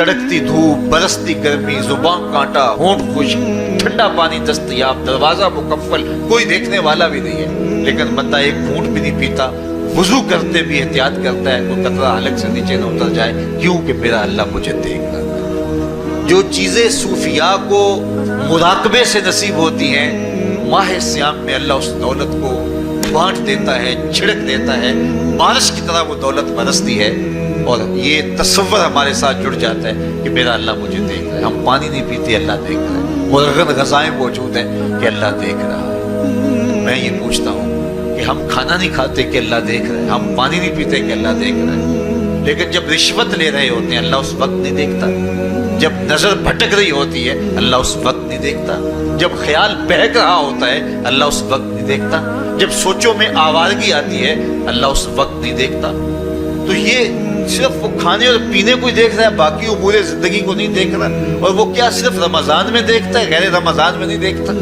کڑکتی دھوپ، برستی گرمی، زبان کانٹا، ہونٹ خشک، ٹھنڈا پانی دستیاب، دروازہ مکفل، کوئی دیکھنے والا بھی نہیں ہے، لیکن بندہ ایک گھونٹ بھی نہیں پیتا، وضو کرتے بھی احتیاط کرتا ہے کوئی قطرہ حلق سے نیچے نہ اتر جائے، کیوں کہ میرا اللہ مجھے دیکھ رہا ہے۔ جو چیزیں صوفیاء کو مراقبے سے نصیب ہوتی ہیں، ماہ سیام میں اللہ اس دولت کو بانٹ دیتا ہے، چھڑک دیتا ہے، بارش کی طرح وہ دولت برستی ہے، اور یہ تصور ہمارے ساتھ جڑ جاتا ہے کہ میرا اللہ مجھے دیکھ رہا ہے۔ ہم پانی نہیں پیتے، اللہ دیکھ رہا ہے، مرغن غذائیں موجود ہیں کہ اللہ دیکھ رہا ہے۔ میں یہ پوچھتا ہوں کہ ہم کھانا نہیں کھاتے کہ اللہ دیکھ رہا ہے، ہم پانی نہیں پیتے کہ اللہ دیکھ رہا ہے، لیکن جب رشوت لے رہے ہوتے ہیں اللہ اس وقت نہیں دیکھتا، جب نظر بھٹک رہی ہوتی ہے اللہ اس وقت نہیں دیکھتا، جب خیال بہک رہا ہوتا ہے اللہ اس وقت نہیں دیکھتا، جب سوچوں میں آوارگی آتی ہے اللہ اس وقت نہیں دیکھتا۔ تو یہ صرف وہ کھانے اور پینے کو ہی دیکھ رہا ہے، باقی امور زندگی کو نہیں دیکھ رہا، اور وہ کیا صرف رمضان میں دیکھتا ہے، غیر رمضان میں نہیں دیکھتا؟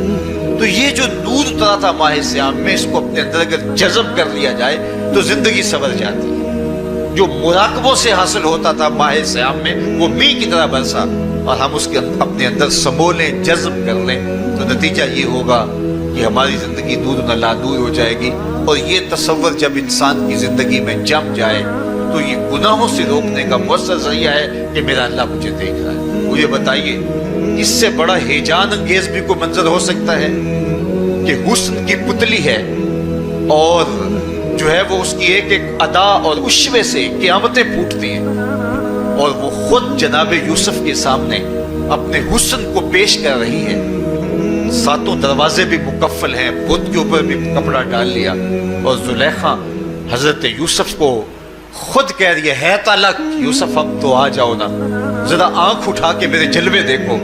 تو یہ جو نور اترا تھا ماہ سیام میں، اس کو اپنے اندر اگر جذب کر لیا جائے تو زندگی سنور جاتی ہے۔ جو مراقبوں سے حاصل ہوتا تھا ماہ سیام میں، وہ میںہ کی طرح برسا، اور ہم اس کے اپنے اندر سمولیں، جذب کر لیں، تو نتیجہ یہ ہوگا کہ ہماری زندگی نور نہ نور ہو جائے گی۔ اور یہ تصور جب انسان کی زندگی میں جم جائے تو یہ گناہوں سے روکنے کا مؤثر ذریعہ ہے کہ میرا اللہ مجھے دیکھ رہا ہے۔ مجھے بتائیے اس سے بڑا ہیجان انگیز بھی کوئی منظر ہو سکتا ہے کہ حسن کی پتلی ہے، اور جو ہے وہ اس کی ایک ایک ادا اور اشوے سے قیامتیں پھوٹتی ہیں، اور وہ خود جناب یوسف کے سامنے اپنے حسن کو پیش کر رہی ہے، ساتوں دروازے بھی مکفل ہیں، بت کے اوپر بھی کپڑا ڈال لیا، اور زلیخا حضرت یوسف کو خود کہہ رہی ہے تالک یوسف اب تو آ جاؤ نا، ذرا آنکھ اٹھا کے میرے جلوے دیکھو۔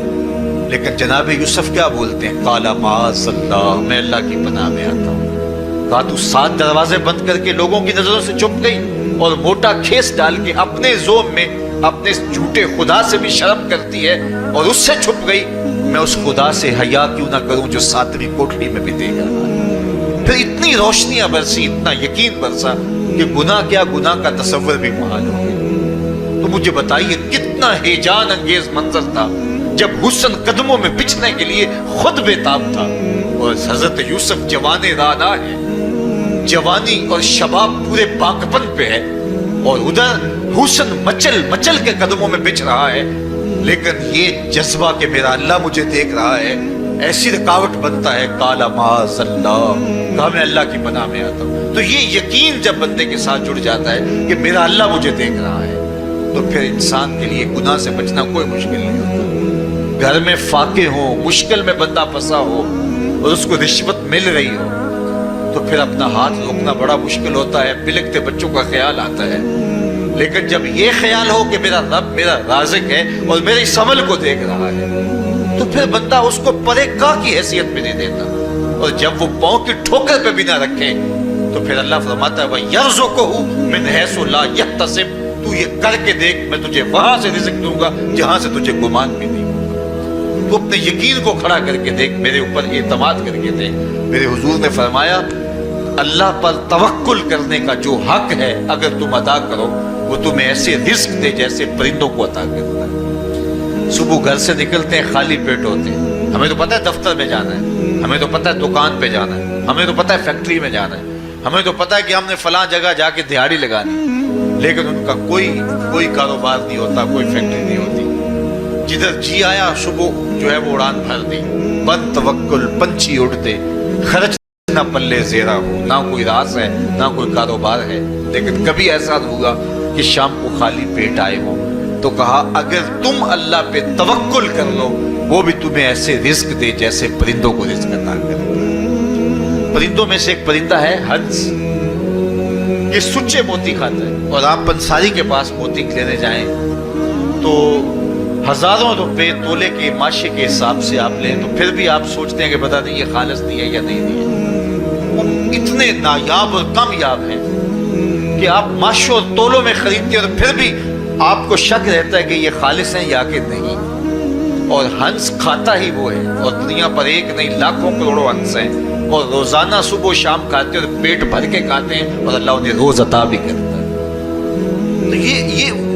لیکن جناب یوسف کیا بولتے ہیں؟ قال معاذ اللہ، میں اللہ کی پناہ میں آتا ہوں۔ کہا تو 7 دروازے بند کر کے لوگوں کی نظروں سے چھپ گئی، اور موٹا کھیس ڈال کے اپنے زوم میں اپنے جھوٹے خدا سے بھی شرم کرتی ہے اور اس سے چھپ گئی، میں اس خدا سے حیا کیوں نہ کروں جو 7ویں کوٹڑی میں بھی دیکھ رہا ہے۔ پھر اتنی روشنیاں برسی، اتنا یقین برسا کہ گناہ کیا، گناہ کا تصور بھی محال ہو گیا۔ تو مجھے بتائیے کتنا ہیجان انگیز منظر تھا جب حسن قدموں میں بچھنے کے لیے خود بےتاب تھا، اور حضرت یوسف جوان رانا ہے، جوانی اور شباب پورے پاکپن پہ ہے، اور ادھر حسن مچل مچل کے قدموں میں بچھ رہا ہے، لیکن یہ جذبہ کہ میرا اللہ مجھے دیکھ رہا ہے ایسی رکاوٹ بنتا ہے۔ قال معاذ اللہ، کہا میں اللہ کی پناہ میں آتا ہوں۔ تو یہ یقین جب بندے کے ساتھ جڑ جاتا ہے کہ میرا اللہ مجھے دیکھ رہا ہے، تو پھر انسان کے لیے گناہ سے بچنا کوئی مشکل نہیں ہوتا۔ گھر میں فاقے ہوں، مشکل میں بندہ پھنسا ہو اور اس کو رشوت مل رہی ہو، تو پھر اپنا ہاتھ روکنا بڑا مشکل ہوتا ہے، بلکتے بچوں کا خیال آتا ہے۔ لیکن جب یہ خیال ہو کہ میرا رب میرا رازق ہے اور میرے اس عمل کو دیکھ رہا ہے، تو پھر بندہ اس کو پرے کا کی حیثیت میں نہیں دیتا، اور جب وہ پاؤں کی ٹھوکر پہ بھی نہ رکھے تو پھر اللہ فرماتا ہے وَيَرْزُقُهُ مِنْ حَيْثُ لَا يَحْتَسِبُ، تو یہ کر کے دیکھ میں تجھے وہاں سے رزق دوں گا جہاں سے تجھے گمان بھی نہیں ہوگا۔ تو اپنے یقین کو کھڑا کر کے دیکھ، میرے اوپر اعتماد کر کے دیکھ۔ میرے حضور نے فرمایا اللہ پر توکل کرنے کا جو حق ہے اگر تم ادا کرو، وہ تمہیں ایسے رزق دے جیسے پرندوں کو عطا کرتا ہے۔ صبح گھر سے نکلتے ہیں خالی پیٹ ہوتے ہیں، ہمیں تو پتہ ہے دفتر میں جانا ہے، ہمیں تو پتہ ہے دکان پہ جانا ہے، ہمیں تو پتہ ہے فیکٹری میں جانا ہے، ہمیں تو پتہ ہے کہ ہم نے فلاں جگہ جا کے دہاڑی لگانی، لیکن ان کا کوئی کاروبار نہیں ہوتا، کوئی فیکٹری نہیں ہوتی۔ جدھر جی آیا صبح جو ہے وہ اڑان بھر دی، بد توکل پنچھی اڑتے، خرچ نہ پلے زیرہ ہو، نہ کوئی راز ہے نہ کوئی کاروبار ہے، لیکن کبھی ایسا ہوگا کہ شام کو خالی پیٹ آئے ہو، تو کہا اگر تم اللہ پہ توکل کر لو وہ بھی تمہیں ایسے رزق دے جیسے پرندوں کو رزق عطا کرتا ہے۔ پرندوں میں سے ایک پرندہ ہے ہنس، یہ سچے موتی کھاتا ہے، اور آپ پنساری کے پاس موتی لینے جائیں تو ہزاروں روپے تولے کے ماشے کے حساب سے آپ لیں، تو پھر بھی آپ سوچتے ہیں کہ پتہ نہیں یہ خالص نہیں ہے یا نہیں ہے۔ وہ اتنے نایاب اور کامیاب ہیں کہ آپ ماشوں اور تولوں میں خریدتے ہیں اور پھر بھی آپ کو شک رہتا ہے کہ یہ خالص ہیں یا کہ نہیں۔ اور ہنس کھاتا ہی وہ ہے، اور دنیا پر ایک نہیں لاکھوں کروڑوں ہنس ہیں، اور روزانہ صبح و شام کھاتے ہیں اور پیٹ بھر کے کھاتے ہیں، اور اللہ انہیں روز عطا بھی کرتا ہے۔ تو یہ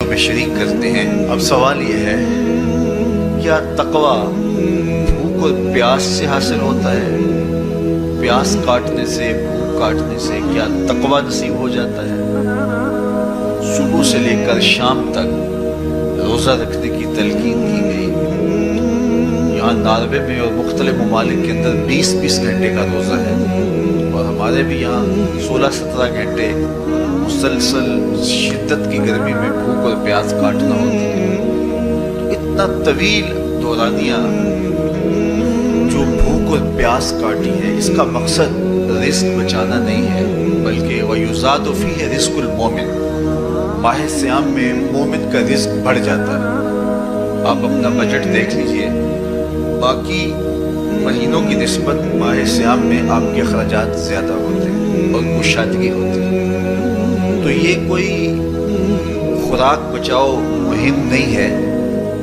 میں شریک کرتے ہیں۔ اب سوال یہ ہے، کیا تقوی بھوک اور پیاس سے حاصل ہوتا ہے؟ پیاس کاٹنے سے، بھوک کاٹنے سے کیا تقوی نصیب ہو جاتا ہے؟ صبح سے لے کر شام تک روزہ رکھنے کی تلقین کی گئی۔ یہاں ناروے میں اور مختلف ممالک کے اندر 20-20 گھنٹے کا روزہ ہے، اور ہمارے بھی یہاں 16-17 گھنٹے مسلسل شدت کی گرمی میں بھوک اور پیاس کاٹنا ہوتی ہے۔ تو اتنا طویل دورانیہ جو بھوک اور پیاس کاٹی ہے، اس کا مقصد رزق بچانا نہیں ہے، بلکہ وَيُزَادُ فِيهِ رِزْقُ الْمُؤْمِنِ، ماہ صیام میں مومن کا رزق بڑھ جاتا ہے۔ آپ اپنا بجٹ دیکھ لیجئے، باقی مہینوں کی نسبت ماہ صیام میں آپ کے اخراجات زیادہ ہوتے ہیں اور کشادگی ہوتی ہے۔ تو یہ کوئی خوراک بچاؤ مہم نہیں ہے،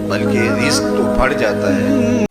بلکہ رزق تو بڑھ جاتا ہے۔